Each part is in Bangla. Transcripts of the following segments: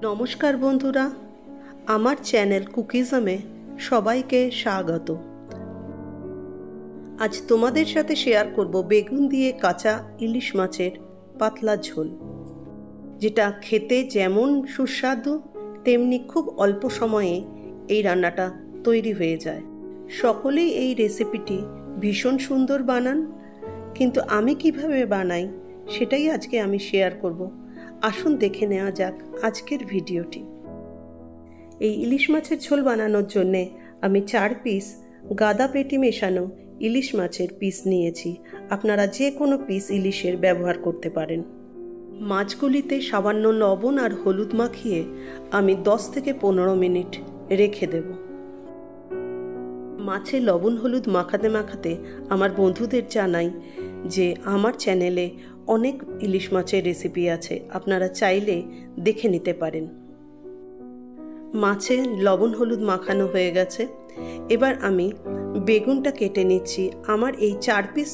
নমস্কার বন্ধুরা, আমার চ্যানেল কুকিজমে সবাইকে স্বাগত। আজ তোমাদের সাথে শেয়ার করব বেগুন দিয়ে কাঁচা ইলিশ মাছের পাতলা ঝোল, যেটা খেতে যেমন সুস্বাদু তেমনি খুব অল্প সময়ে এই রান্নাটা তৈরি হয়ে যায়। সকলেই এই রেসিপিটি ভীষণ সুন্দর বানান, কিন্তু আমি কিভাবে বানাই সেটাই আজকে আমি শেয়ার করব। আসুন দেখে নেওয়া যাক আজকের ভিডিওটি। এই ইলিশ মাছের ঝোল বানানোর জন্যে আমি 4 পিস গাদা পেটি মেশানো ইলিশ মাছের পিস নিয়েছি। আপনারা যে কোনো পিস ইলিশের ব্যবহার করতে পারেন। মাছগুলিতে সামান্য লবণ আর হলুদ মাখিয়ে আমি 10 থেকে 15 মিনিট রেখে দেব। মাছে লবণ হলুদ মাখাতে মাখাতে আমার বন্ধুদের জানাই যে আমার চ্যানেলে অনেক ইলিশ মাছের রেসিপি আছে, আপনারা চাইলে দেখে নিতে পারেন। মাছে লবণ হলুদ মাখানো হয়ে গেছে। এবার আমি বেগুনটা কেটে নিচ্ছি। আমার এই 4 পিস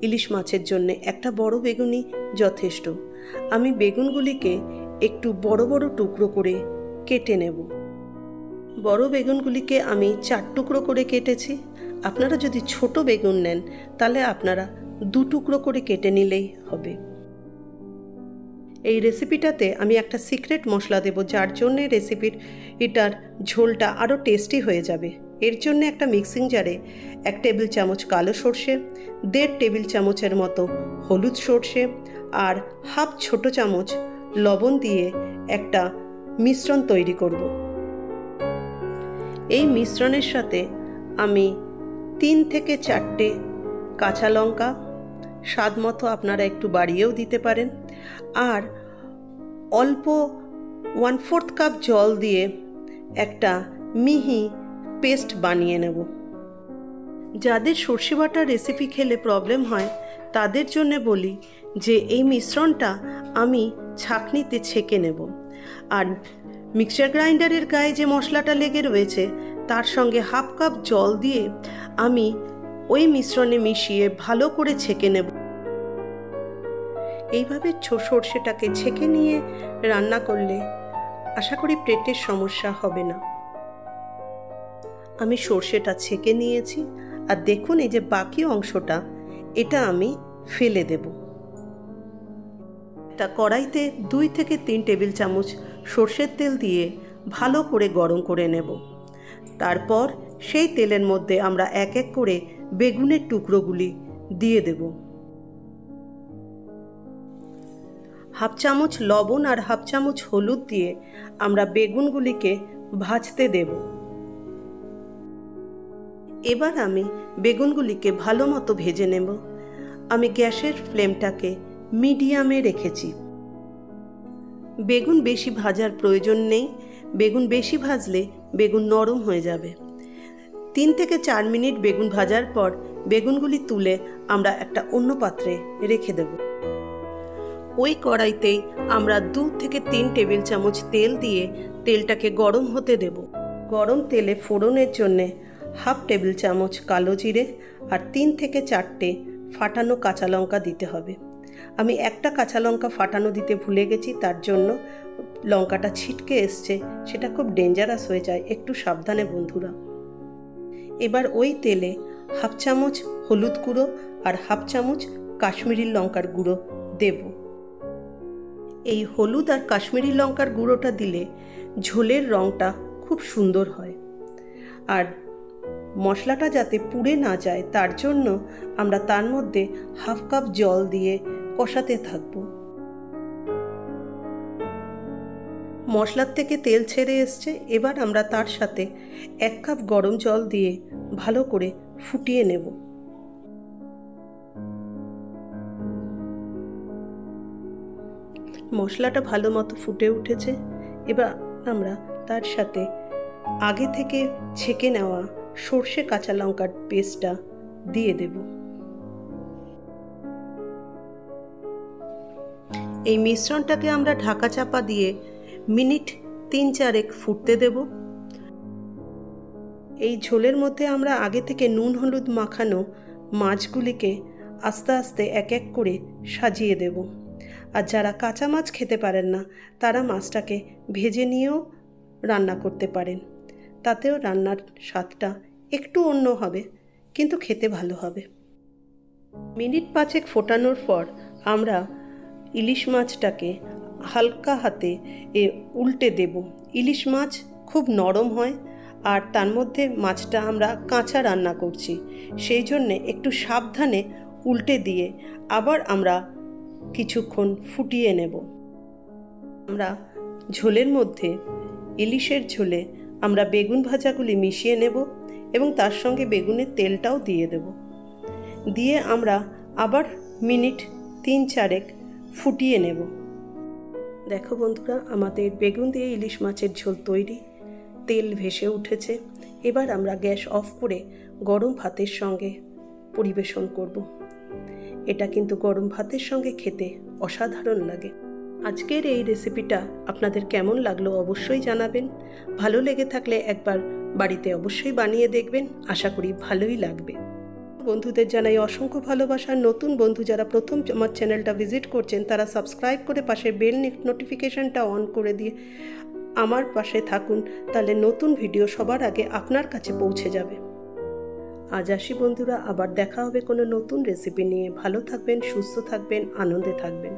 ইলিশ মাছের জন্য একটা বড় বেগুনই যথেষ্ট। আমি বেগুনগুলিকে একটু বড় বড় টুকরো করে কেটে নেব। বড় বেগুনগুলিকে আমি 4 টুকরো করে কেটেছি। আপনারা যদি ছোট বেগুন নেন তাহলে আপনারা 2 টুকরো করে কেটে নিলেই হবে। এই রেসিপিটাতে আমি একটা সিক্রেট মশলা দেব, যার জন্যে এটার ঝোলটা আরও টেস্টি হয়ে যাবে। এর জন্য একটা মিক্সিং জারে 1 টেবিল চামচ কালো সর্ষে, 1.5 টেবিল চামচের মতো হলুদ সর্ষে আর হাফ ছোট চামচ লবণ দিয়ে একটা মিশ্রণ তৈরি করব। এই মিশ্রণের সাথে আমি 3 থেকে 4টে কাঁচা লঙ্কা, স্বাদ মতো আপনারা একটু বাড়িয়েও দিতে পারেন, আর অল্প 1/4 কাপ জল দিয়ে একটা মিহি পেস্ট বানিয়ে নেব। যাদের সর্ষে বাটার রেসিপি খেলে প্রবলেম হয় তাদের জন্য বলি যে এই মিশ্রণটা আমি ছাঁকনিতে ছেঁকে নেব। আর মিক্সার গ্রাইন্ডারের গায়ে যে মশলাটা লেগে রয়েছে তার সঙ্গে হাফ কাপ জল দিয়ে আমি ওই মিশ্রণে মিশিয়ে ভালো করে ছেঁকে নেব। এইভাবে সর্ষেটাকে ছেঁকে নিয়ে রান্না করলে আশা করি পেটের সমস্যা হবে না। আমি সর্ষেটা ছেঁকে নিয়েছি, আর দেখুন এই যে বাকি অংশটা এটা আমি ফেলে দেব। একটা কড়াইতে 2 থেকে 3 টেবিল চামচ সর্ষের তেল দিয়ে ভালো করে গরম করে নেব। তারপর সেই তেলের মধ্যে আমরা এক এক করে বেগুনের টুকরোগুলি দিয়ে দেব। হাফ চামচ লবণ আর হাফ চামচ হলুদ দিয়ে আমরা বেগুনগুলিকে ভাজতে দেব। এবার আমি বেগুনগুলিকে ভালো মতো ভেজে নেব। আমি গ্যাসের ফ্লেমটাকে মিডিয়ামে রেখেছি। বেগুন বেশি ভাজার প্রয়োজন নেই। বেগুন বেশি ভাজলে বেগুন নরম হয়ে যাবে। 3 থেকে 4 মিনিট বেগুন ভাজার পর বেগুনগুলি তুলে আমরা একটা অন্য পাত্রে রেখে দেব। ওই কড়াইতেই আমরা 2 থেকে 3 টেবিল চামচ তেল দিয়ে তেলটাকে গরম হতে দেব। গরম তেলে ফোড়নের জন্যে হাফ টেবিল চামচ কালো জিরে আর 3 থেকে 4টে ফাটানো কাঁচা লঙ্কা দিতে হবে। আমি একটা কাঁচা লঙ্কা ফাটানো দিতে ভুলে গেছি, তার জন্য লঙ্কাটা ছিটকে এসছে, সেটা খুব ডেঞ্জারাস হয়ে যায়, একটু সাবধানে বন্ধুরা। এবার ওই তেলে হাফ চামচ হলুদ গুঁড়ো আর হাফ চামচ কাশ্মীরি লঙ্কার গুঁড়ো দেব। এই হলুদ আর কাশ্মীরি লঙ্কার গুঁড়োটা দিলে ঝোলের রঙটা খুব সুন্দর হয়। আর মশলাটা যাতে পুড়ে না যায় তার জন্য আমরা তার মধ্যে হাফ কাপ জল দিয়ে কষাতে থাকব। মশলার থেকে তেল ছেড়ে এসছে। এবার আমরা তার সাথে 1 কাপ গরম জল দিয়ে ভালো করে ফুটিয়ে নেব। মশলাটা ভালো মতো ফুটে উঠেছে। এবার আমরা তার সাথে আগে থেকে ছেঁকে নেওয়া সর্ষে কাঁচা লঙ্কার পেস্টটা দিয়ে দেব। এই মিশ্রণটাকে আমরা ঢাকা চাপা দিয়ে মিনিট 3-4 ফুটতে দেব। এই ঝোলের মধ্যে আমরা আগে থেকে নুন হলুদ মাখানো মাছগুলিকে আস্তে আস্তে এক এক করে সাজিয়ে দেব। আর যারা কাঁচা মাছ খেতে পারেন না তারা মাছটাকে ভেজে নিয়েও রান্না করতে পারেন। তাতেও রান্নার স্বাদটা একটু অন্য হবে, কিন্তু খেতে ভালো হবে। মিনিট 5 ফোটানোর পর আমরা ইলিশ মাছটাকে হালকা হাতে উল্টে দেব। ইলিশ মাছ খুব নরম হয়, আর তার মধ্যে মাছটা আমরা কাঁচা রান্না করছি, সেই জন্যে একটু সাবধানে উল্টে দিয়ে আবার আমরা কিছুক্ষণ ফুটিয়ে নেব। আমরা ঝোলের মধ্যে, ইলিশের ঝোলে আমরা বেগুন ভাজাগুলি মিশিয়ে নেব এবং তার সঙ্গে বেগুনের তেলটাও দিয়ে দেব। দিয়ে আমরা আবার মিনিট 3-4 ফুটিয়ে নেব। দেখো বন্ধুরা, আমাদের বেগুন দিয়ে ইলিশ মাছের ঝোল তৈরি, তেল ভেসে উঠেছে। এবার আমরা গ্যাস অফ করে গরম ভাতের সঙ্গে পরিবেশন করব। এটা কিন্তু গরম ভাতের সঙ্গে খেতে অসাধারণ লাগে। আজকের এই রেসিপিটা আপনাদের কেমন লাগলো অবশ্যই জানাবেন। ভালো লেগে থাকলে একবার বাড়িতে অবশ্যই বানিয়ে দেখবেন, আশা করি ভালোই লাগবে। বন্ধুদের জানাই অসংখ্য ভালোবাসা। নতুন বন্ধু যারা প্রথম আমার চ্যানেলটা ভিজিট করছেন তারা সাবস্ক্রাইব করে পাশে বেল নোটিফিকেশনটা অন করে দিয়ে আমার পাশে থাকুন, তাহলে নতুন ভিডিও সবার আগে আপনার কাছে পৌঁছে যাবে। আজ আসি বন্ধুরা, আবার দেখা হবে কোনো নতুন রেসিপি নিয়ে। ভালো থাকবেন, সুস্থ থাকবেন, আনন্দে থাকবেন।